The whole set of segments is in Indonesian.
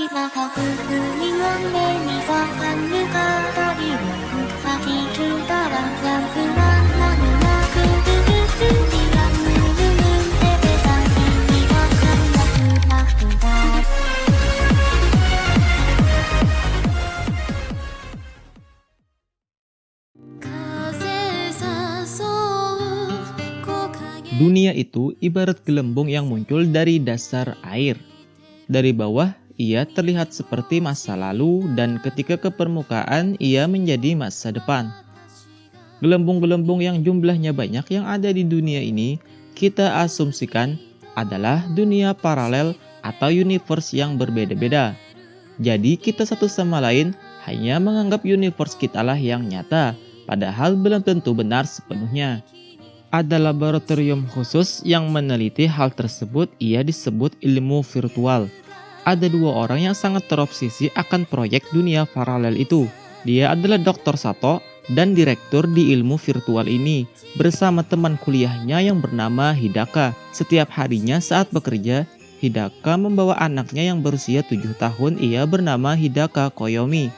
今確認の目にわかるか旅を先来たら楽ななぬなくるるりやぬるぬてて先にわかんなくなくだDunia itu ibarat gelembung yang muncul dari dasar air. Dari bawah, ia terlihat seperti masa lalu dan ketika ke permukaan, ia menjadi masa depan. Gelembung-gelembung yang jumlahnya banyak yang ada di dunia ini, kita asumsikan adalah dunia paralel atau universe yang berbeda-beda. Jadi kita satu sama lain hanya menganggap universe kita lah yang nyata, padahal belum tentu benar sepenuhnya. Ada laboratorium khusus yang meneliti hal tersebut, ia disebut ilmu virtual. Ada dua orang yang sangat terobsesi akan proyek dunia paralel itu. Dia adalah Dr. Sato dan direktur di ilmu virtual ini bersama teman kuliahnya yang bernama Hidaka. Setiap harinya saat bekerja, Hidaka membawa anaknya yang berusia 7 tahun, ia bernama Hidaka Koyomi.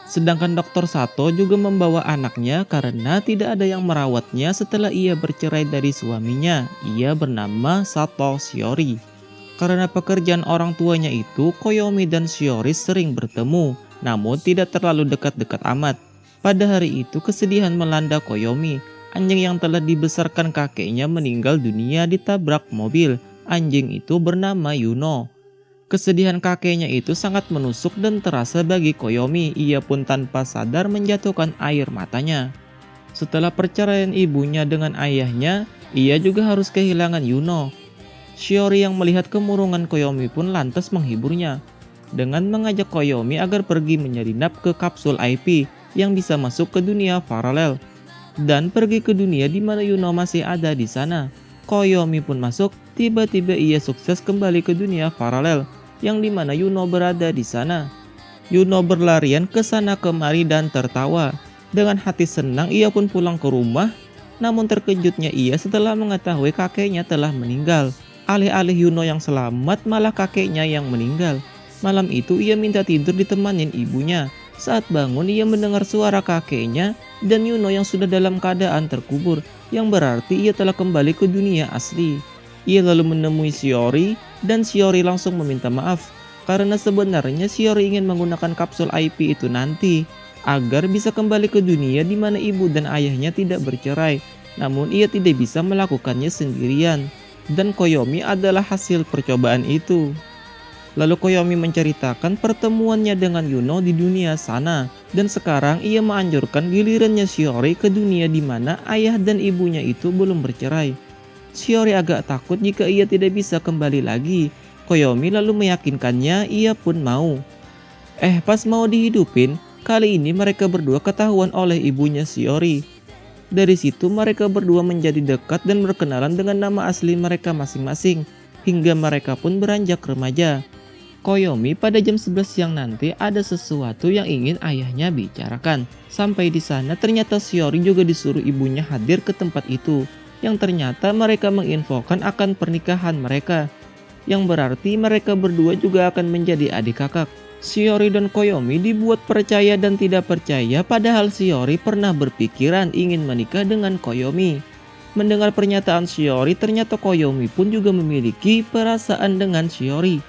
Sedangkan Dr. Sato juga membawa anaknya karena tidak ada yang merawatnya setelah ia bercerai dari suaminya. Ia bernama Sato Shiori. Karena pekerjaan orang tuanya itu, Koyomi dan Shiori sering bertemu, namun tidak terlalu dekat-dekat amat. Pada hari itu kesedihan melanda Koyomi. Anjing yang telah dibesarkan kakeknya meninggal dunia ditabrak mobil. Anjing itu bernama Yuno. Kesedihan kakeknya itu sangat menusuk dan terasa bagi Koyomi. Ia pun tanpa sadar menjatuhkan air matanya. Setelah perceraian ibunya dengan ayahnya, ia juga harus kehilangan Yuno. Shiori yang melihat kemurungan Koyomi pun lantas menghiburnya dengan mengajak Koyomi agar pergi menyelinap ke kapsul IP yang bisa masuk ke dunia paralel dan pergi ke dunia di mana Yuno masih ada di sana. Koyomi pun masuk. Tiba-tiba ia sukses kembali ke dunia paralel yang dimana Yuno berada di sana. Yuno berlarian ke sana kemari dan tertawa. Dengan hati senang ia pun pulang ke rumah. Namun terkejutnya ia setelah mengetahui kakeknya telah meninggal. Alih-alih Yuno yang selamat, malah kakeknya yang meninggal. Malam itu ia minta tidur ditemanin ibunya. Saat bangun ia mendengar suara kakeknya dan Yuno yang sudah dalam keadaan terkubur, yang berarti ia telah kembali ke dunia asli. Ia lalu menemui Shiori dan Shiori langsung meminta maaf karena sebenarnya Shiori ingin menggunakan kapsul IP itu nanti agar bisa kembali ke dunia di mana ibu dan ayahnya tidak bercerai. Namun ia tidak bisa melakukannya sendirian dan Koyomi adalah hasil percobaan itu. Lalu Koyomi menceritakan pertemuannya dengan Yuno di dunia sana dan sekarang ia menganjurkan gilirannya Shiori ke dunia di mana ayah dan ibunya itu belum bercerai. Shiori agak takut jika ia tidak bisa kembali lagi. Koyomi lalu meyakinkannya, ia pun mau. Pas mau dihidupin, kali ini mereka berdua ketahuan oleh ibunya Shiori. Dari situ mereka berdua menjadi dekat dan berkenalan dengan nama asli mereka masing-masing, hingga mereka pun beranjak remaja. Koyomi pada jam 11 siang nanti ada sesuatu yang ingin ayahnya bicarakan. Sampai di sana ternyata Shiori juga disuruh ibunya hadir ke tempat itu. Yang ternyata mereka menginfokan akan pernikahan mereka, yang berarti mereka berdua juga akan menjadi adik kakak. Shiori dan Koyomi dibuat percaya dan tidak percaya, padahal Shiori pernah berpikiran ingin menikah dengan Koyomi. Mendengar pernyataan Shiori, ternyata Koyomi pun juga memiliki perasaan dengan Shiori.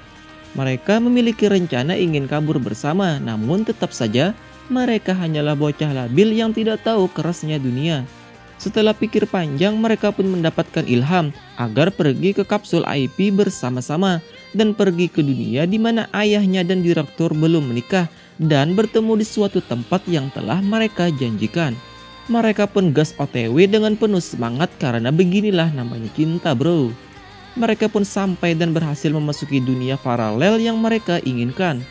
Mereka memiliki rencana ingin kabur bersama, namun tetap saja mereka hanyalah bocah labil yang tidak tahu kerasnya dunia. Setelah pikir panjang, mereka pun mendapatkan ilham agar pergi ke kapsul IP bersama-sama dan pergi ke dunia di mana ayahnya dan direktur belum menikah dan bertemu di suatu tempat yang telah mereka janjikan. Mereka pun gas OTW dengan penuh semangat karena beginilah namanya cinta, bro. Mereka pun sampai dan berhasil memasuki dunia paralel yang mereka inginkan.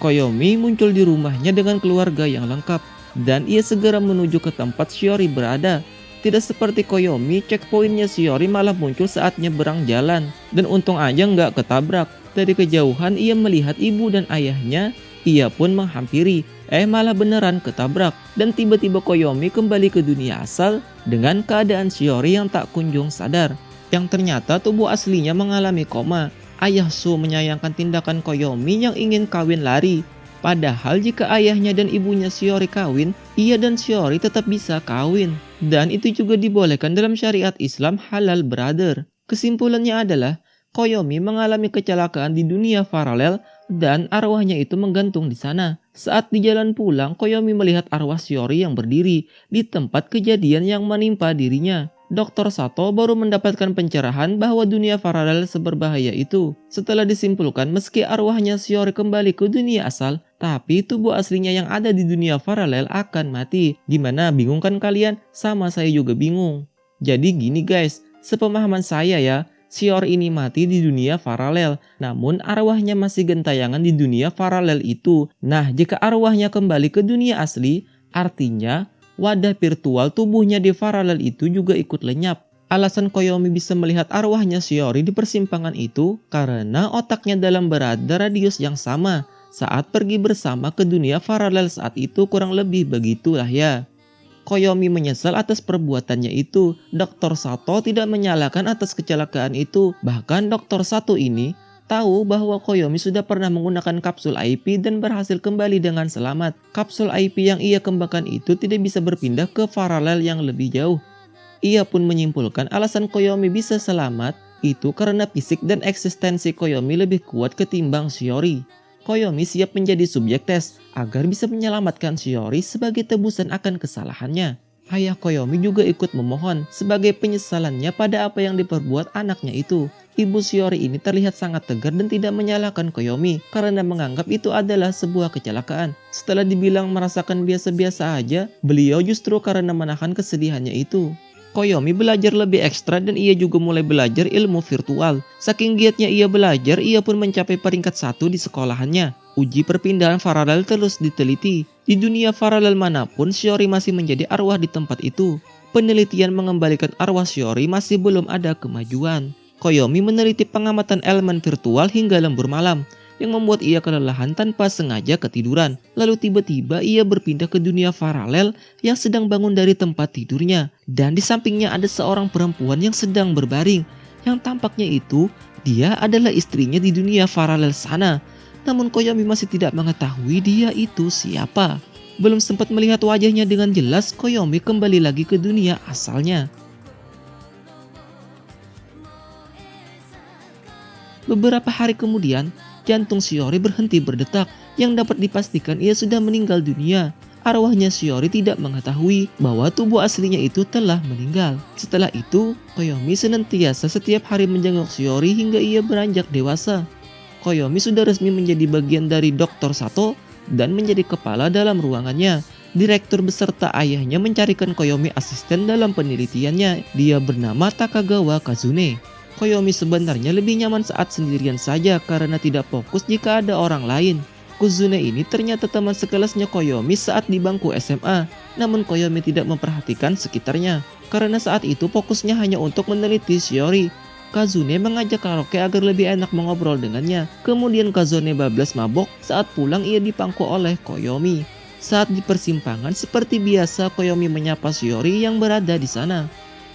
Koyomi muncul di rumahnya dengan keluarga yang lengkap dan ia segera menuju ke tempat Shiori berada. Tidak seperti Koyomi, checkpointnya Shiori malah muncul saat nyeberang jalan. Dan untung aja nggak ketabrak. Dari kejauhan ia melihat ibu dan ayahnya. Ia pun menghampiri. Malah beneran ketabrak. Dan tiba-tiba Koyomi kembali ke dunia asal dengan keadaan Shiori yang tak kunjung sadar. Yang ternyata tubuh aslinya mengalami koma. Ayah So menyayangkan tindakan Koyomi yang ingin kawin lari. Padahal jika ayahnya dan ibunya Shiori kawin, ia dan Shiori tetap bisa kawin. Dan itu juga dibolehkan dalam syariat Islam halal brother. Kesimpulannya adalah, Koyomi mengalami kecelakaan di dunia paralel dan arwahnya itu menggantung di sana. Saat di jalan pulang, Koyomi melihat arwah Shiori yang berdiri di tempat kejadian yang menimpa dirinya. Dr. Sato baru mendapatkan pencerahan bahwa dunia paralel seberbahaya itu. Setelah disimpulkan meski arwahnya Shiori kembali ke dunia asal, tapi tubuh aslinya yang ada di dunia paralel akan mati. Gimana, bingung kan kalian? Sama saya juga bingung. Jadi gini guys, sepemahaman saya ya, Shiori ini mati di dunia paralel, namun arwahnya masih gentayangan di dunia paralel itu. Nah, jika arwahnya kembali ke dunia asli, artinya wadah virtual tubuhnya di paralel itu juga ikut lenyap. Alasan Koyomi bisa melihat arwahnya Shiori di persimpangan itu karena otaknya dalam berada radius yang sama saat pergi bersama ke dunia paralel saat itu, kurang lebih begitulah ya. Koyomi menyesal atas perbuatannya itu. Dr. Sato tidak menyalahkan atas kecelakaan itu. Bahkan Dr. Sato ini tahu bahwa Koyomi sudah pernah menggunakan kapsul IP dan berhasil kembali dengan selamat. Kapsul IP yang ia kembangkan itu tidak bisa berpindah ke paralel yang lebih jauh. Ia pun menyimpulkan alasan Koyomi bisa selamat itu karena fisik dan eksistensi Koyomi lebih kuat ketimbang Shiori. Koyomi siap menjadi subjek tes agar bisa menyelamatkan Shiori sebagai tebusan akan kesalahannya. Ayah Koyomi juga ikut memohon sebagai penyesalannya pada apa yang diperbuat anaknya itu. Ibu Shiori ini terlihat sangat tegar dan tidak menyalahkan Koyomi karena menganggap itu adalah sebuah kecelakaan. Setelah dibilang merasakan biasa-biasa aja, beliau justru karena menahan kesedihannya itu. Koyomi belajar lebih ekstra dan ia juga mulai belajar ilmu virtual. Saking giatnya ia belajar, ia pun mencapai peringkat 1 di sekolahannya. Uji perpindahan paralel terus diteliti. Di dunia paralel manapun, Shiori masih menjadi arwah di tempat itu. Penelitian mengembalikan arwah Shiori masih belum ada kemajuan. Koyomi meneliti pengamatan elemen virtual hingga lembur malam, yang membuat ia kelelahan tanpa sengaja ketiduran. Lalu tiba-tiba ia berpindah ke dunia paralel yang sedang bangun dari tempat tidurnya. Dan di sampingnya ada seorang perempuan yang sedang berbaring. Yang tampaknya itu, dia adalah istrinya di dunia paralel sana. Namun Koyomi masih tidak mengetahui dia itu siapa. Belum sempat melihat wajahnya dengan jelas, Koyomi kembali lagi ke dunia asalnya. Beberapa hari kemudian, jantung Shiori berhenti berdetak, yang dapat dipastikan ia sudah meninggal dunia. Arwahnya Shiori tidak mengetahui bahwa tubuh aslinya itu telah meninggal. Setelah itu, Koyomi senantiasa setiap hari menjenguk Shiori hingga ia beranjak dewasa. Koyomi sudah resmi menjadi bagian dari Dr. Sato dan menjadi kepala dalam ruangannya. Direktur beserta ayahnya mencarikan Koyomi asisten dalam penelitiannya. Dia bernama Takagawa Kazune. Koyomi sebenarnya lebih nyaman saat sendirian saja karena tidak fokus jika ada orang lain. Kazune ini ternyata teman sekelasnya Koyomi saat di bangku SMA. Namun Koyomi tidak memperhatikan sekitarnya karena saat itu fokusnya hanya untuk meneliti Shiori. Kazune mengajak karaoke agar lebih enak mengobrol dengannya. Kemudian Kazune bablas mabok saat pulang ia dipangku oleh Koyomi. Saat di persimpangan seperti biasa Koyomi menyapa Shiori yang berada di sana.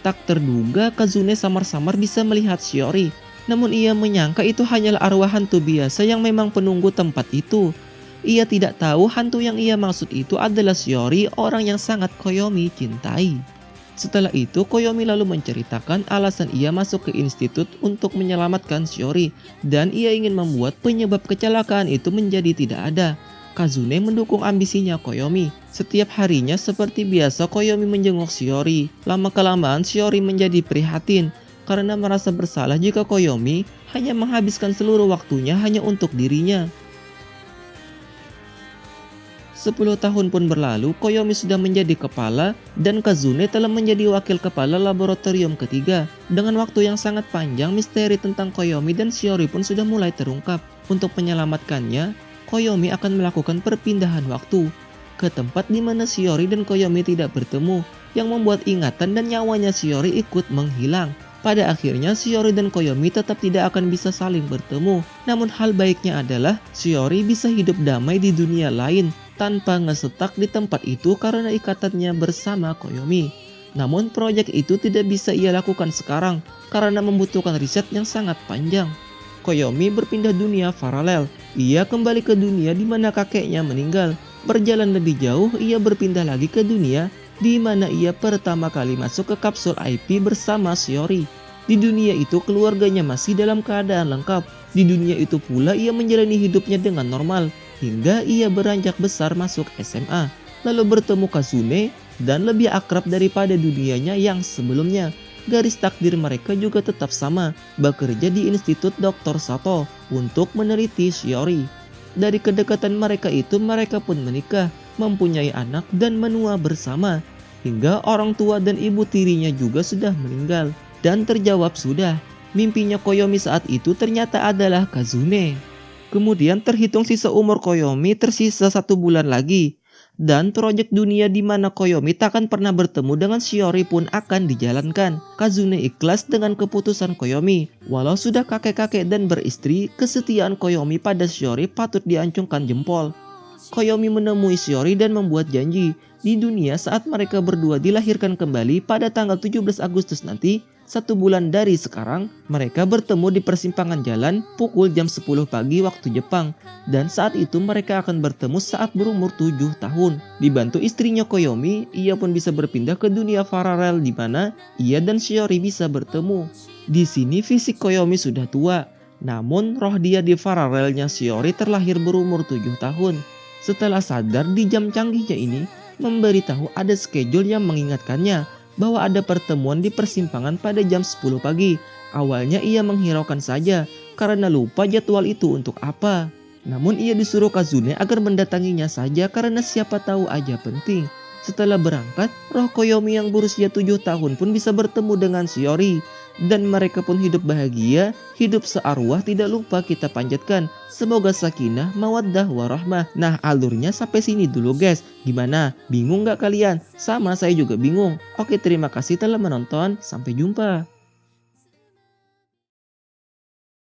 Tak terduga Kazune samar-samar bisa melihat Shiori. Namun ia menyangka itu hanyalah arwah hantu biasa yang memang penunggu tempat itu. Ia tidak tahu hantu yang ia maksud itu adalah Shiori, orang yang sangat Koyomi cintai. Setelah itu Koyomi lalu menceritakan alasan ia masuk ke institut untuk menyelamatkan Shiori. Dan ia ingin membuat penyebab kecelakaan itu menjadi tidak ada. Kazune mendukung ambisinya Koyomi. Setiap harinya seperti biasa Koyomi menjenguk Shiori. Lama-kelamaan Shiori menjadi prihatin karena merasa bersalah jika Koyomi hanya menghabiskan seluruh waktunya hanya untuk dirinya. 10 tahun pun berlalu, Koyomi sudah menjadi kepala dan Kazune telah menjadi wakil kepala laboratorium ketiga. Dengan waktu yang sangat panjang, misteri tentang Koyomi dan Shiori pun sudah mulai terungkap. Untuk menyelamatkannya, Koyomi akan melakukan perpindahan waktu ke tempat di mana Shiori dan Koyomi tidak bertemu, yang membuat ingatan dan nyawanya Shiori ikut menghilang. Pada akhirnya Shiori dan Koyomi tetap tidak akan bisa saling bertemu. Namun hal baiknya adalah Shiori bisa hidup damai di dunia lain tanpa ngesetak di tempat itu karena ikatannya bersama Koyomi. Namun proyek itu tidak bisa ia lakukan sekarang karena membutuhkan riset yang sangat panjang. Koyomi berpindah dunia paralel. Ia kembali ke dunia di mana kakeknya meninggal. Berjalan lebih jauh, ia berpindah lagi ke dunia di mana ia pertama kali masuk ke kapsul IP bersama Shiori. Di dunia itu keluarganya masih dalam keadaan lengkap. Di dunia itu pula ia menjalani hidupnya dengan normal hingga ia beranjak besar masuk SMA. Lalu bertemu Kazune dan lebih akrab daripada dunianya yang sebelumnya. Garis takdir mereka juga tetap sama, bekerja di Institut Dr. Sato untuk meneliti Shiori. Dari kedekatan mereka itu mereka pun menikah, mempunyai anak dan menua bersama. Hingga orang tua dan ibu tirinya juga sudah meninggal. Dan terjawab sudah, mimpinya Koyomi saat itu ternyata adalah Kazune. Kemudian terhitung sisa umur Koyomi tersisa 1 bulan lagi. Dan proyek dunia di mana Koyomi takkan pernah bertemu dengan Shiori pun akan dijalankan. Kazune ikhlas dengan keputusan Koyomi. Walau sudah kakek-kakek dan beristri, kesetiaan Koyomi pada Shiori patut diacungkan jempol. Koyomi menemui Shiori dan membuat janji. Di dunia saat mereka berdua dilahirkan kembali pada tanggal 17 Agustus nanti, 1 bulan dari sekarang, mereka bertemu di persimpangan jalan pukul jam 10 pagi waktu Jepang. Dan saat itu mereka akan bertemu saat berumur 7 tahun. Dibantu istrinya Koyomi, ia pun bisa berpindah ke dunia paralel di mana ia dan Shiori bisa bertemu. Di sini fisik Koyomi sudah tua, namun roh dia di paralelnya Shiori terlahir berumur 7 tahun. Setelah sadar di jam canggihnya ini, memberitahu ada schedule yang mengingatkannya bahwa ada pertemuan di persimpangan pada jam 10 pagi. Awalnya ia menghiraukan saja karena lupa jadwal itu untuk apa. Namun ia disuruh Kazune agar mendatanginya saja karena siapa tahu aja penting. Setelah berangkat, roh Koyomi yang berusia 7 tahun pun bisa bertemu dengan Shiori. Dan mereka pun hidup bahagia, hidup searwah. Tidak lupa kita panjatkan semoga sakinah, mawaddah, warahmah. Nah, alurnya sampai sini dulu guys. Gimana? Bingung gak kalian? Sama, saya juga bingung. Oke, terima kasih telah menonton. Sampai jumpa.